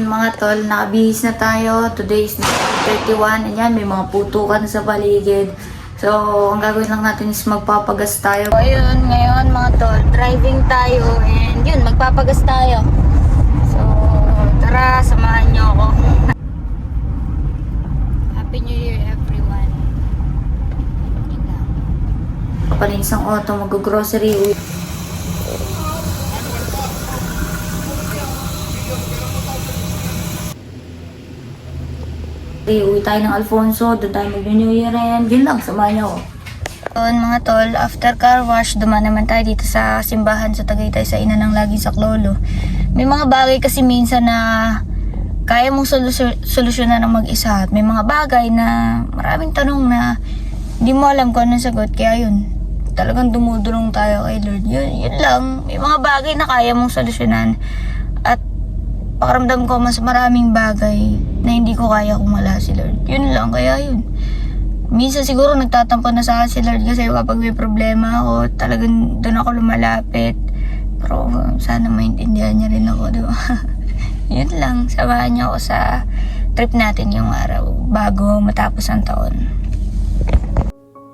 mga tol, nakabihis na tayo. Today is December 31. Ayan, may mga putukan sa paligid. So, ang gagawin lang natin is magpapagas tayo. So, ayun, ngayon mga tol, driving tayo. And yun, magpapagas tayo. So, tara, samahan nyo ako. Happy New Year, everyone. Kapalinis ang auto, mag-grocery. Uwi tayo ng Alfonso, doon tayo mag-New Year and yun lang, samahan niyo ako. Doon mga tol, after car wash, dumaan naman tayo dito sa simbahan sa Tagaytay sa Ina ng Lagi sa Clolo. May mga bagay kasi minsan na kaya mong solusyonan ng mag-isa at may mga bagay na maraming tanong na hindi mo alam kung anong sagot. Kaya yun, talagang dumudulong tayo kay Lord. Yun lang, may mga bagay na kaya mong solusyonan at pakiramdam ko mas maraming bagay na hindi ko kaya kung wala si Lord. Yun lang, kaya yun. Minsan siguro nagtatampo na sa akin si Lord kasi kapag may problema ako, talagang doon ako lumalapit. Pero sana maintindihan niya rin ako, di ba? Yun lang, samahan niyo ako sa trip natin yung araw bago matapos ang taon.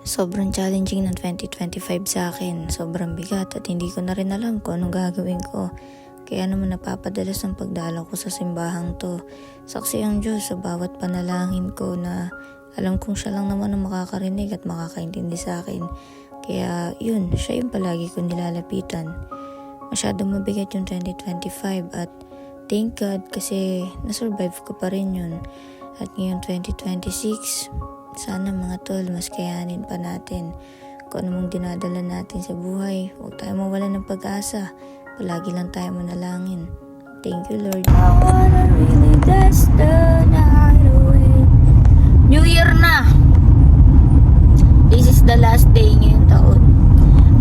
Sobrang challenging ng 2025 sa akin. Sobrang bigat at hindi ko na rin alam kung anong gagawin ko. Kaya naman napapadalas ang pagdalaw ko sa simbahang to. Saksi ang Diyos sa bawat panalangin ko na alam kong siya lang naman ang makakarinig at makakaintindi sa akin. Kaya yun, siya yung palagi ko nilalapitan. Masyadong mabigat yung 2025 at thank God kasi nasurvive ko pa rin yun. At ngayong 2026, sana mga tol, mas kayanin pa natin. Kung ano mong dinadala natin sa buhay, huwag tayo mawalan ng pag-asa. Palagi lang tayo manalangin. Thank you, Lord. I wanna really dance the night away. New Year na! This is the last day ngayong taon.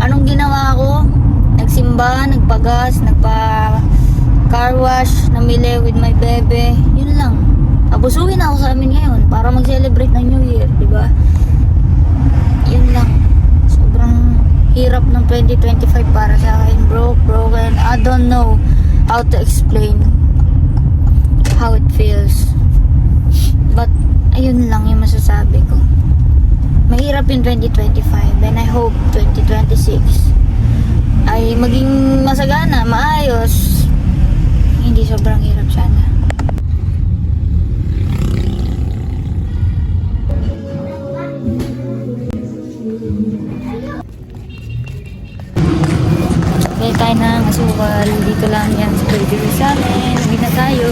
Anong ginawa ko? Nagsimba, nagpagas, nagpa-car wash, namili with my bebe. Yun lang. Tapos uwi na ako sa amin ngayon para mag-celebrate ng New Year, diba? Yun lang. Sobrang hirap ng 2025 para sa akin, broken. I don't know how to explain how it feels. But, ayun lang yung masasabi ko. Mahirap yung 2025 and I hope 2026 ay maging masagana, maayos. Hindi sobrang hirap sana. Bili tayo ng asukal. Dito lang yan sa Pwede sa amin. Hindi na tayo.